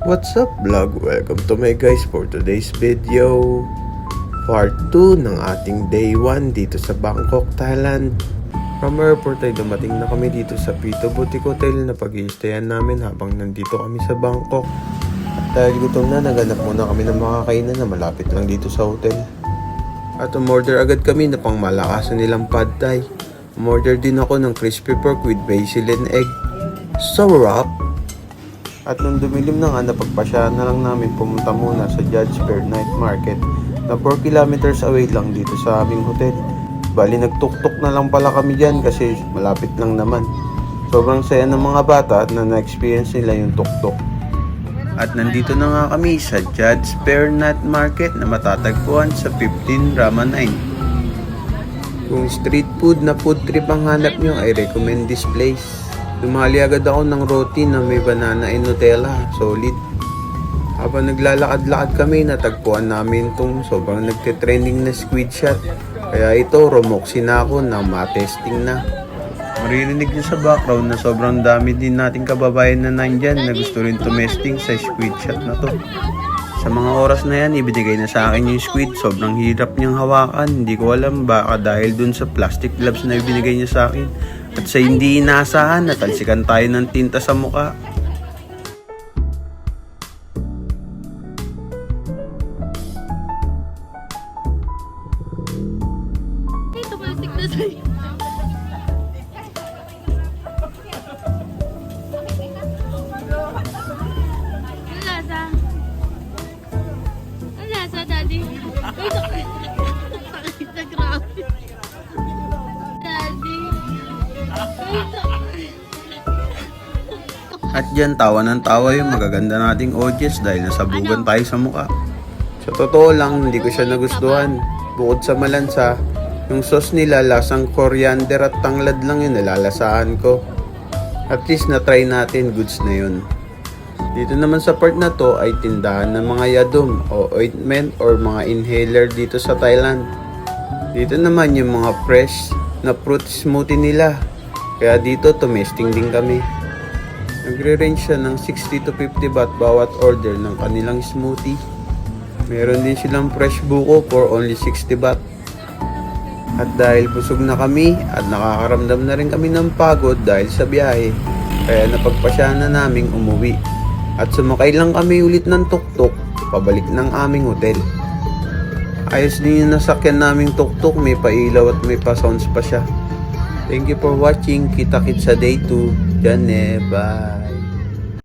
What's up vlog? Welcome to my guys for today's video. Part 2 ng ating day 1 dito sa Bangkok, Thailand. From airport ay dumating na kami dito sa Pito Boutique Hotel na pag-i-stayan namin habang nandito kami sa Bangkok. At dahil gutom na, naganap muna kami ng mga kainan na malapit lang dito sa hotel. At umorder agad kami na pang malakasan nilang pad thai. Umorder din ako ng crispy pork with basil and egg. Sarap! At nung dumilim na nga, napagpasyahan na lang namin pumunta muna sa Judge Fair Night Market na 4 kilometers away lang dito sa aming hotel. Bali nagtuktok na lang pala kami dyan kasi malapit lang naman. Sobrang saya ng mga bata at na na-experience nila yung tuktok. At nandito na nga kami sa Judge Fair Night Market na matatagpuan sa 15 Rama 9. Kung street food na food trip ang hanap nyo, I recommend this place. Dumali agad ako ng roti na may banana and Nutella. Solid. Habang naglalakad-lakad kami, natagpuan namin itong sobrang nagtitrending na squid shot. Kaya ito, rumoksi na ako na matesting na. Maririnig nyo sa background na sobrang dami din nating kababayan na nandyan na gusto rin tumesting sa squid shot na to. Sa mga oras na yan, ibinigay na sa akin yung squid. Sobrang hirap niyang hawakan. Hindi ko alam baka dahil dun sa plastic gloves na ibinigay niya sa akin. At sa hindi inaasahan, natalsikan tayo ng tinta sa muka. Ito plastic na sa'yo. Ang lasa? Ang lasa, Daddy? Ito. Pakita, grabe. Daddy. Ito. At dyan, tawa ng tawa yung magaganda nating audience dahil nasabugan tayo sa muka. Sa totoo lang, hindi ko siya nagustuhan. Bukod sa malansa, yung sauce nila lasang coriander at tanglad lang yung nalalasahan ko. At least na-try natin, goods na yun. Dito naman sa part na to ay tindahan ng mga yadum o ointment or mga inhaler dito sa Thailand. Dito naman yung mga fresh na fruit smoothie nila. Kaya dito tumesting din kami. Nagre-range siya ng 60 to 50 baht bawat order ng kanilang smoothie. Meron din silang fresh buko for only 60 baht. At dahil busog na kami at nakakaramdam na rin kami ng pagod dahil sa biyahe, kaya napagpasyahan na naming umuwi. At sumakay lang kami ulit ng tuktok pabalik ng aming hotel. Ayos din yung nasakyan naming tuktok, may pailaw at may pa-sounds pa siya. Thank you for watching. Kita-kits sa day 2. Diyan bye.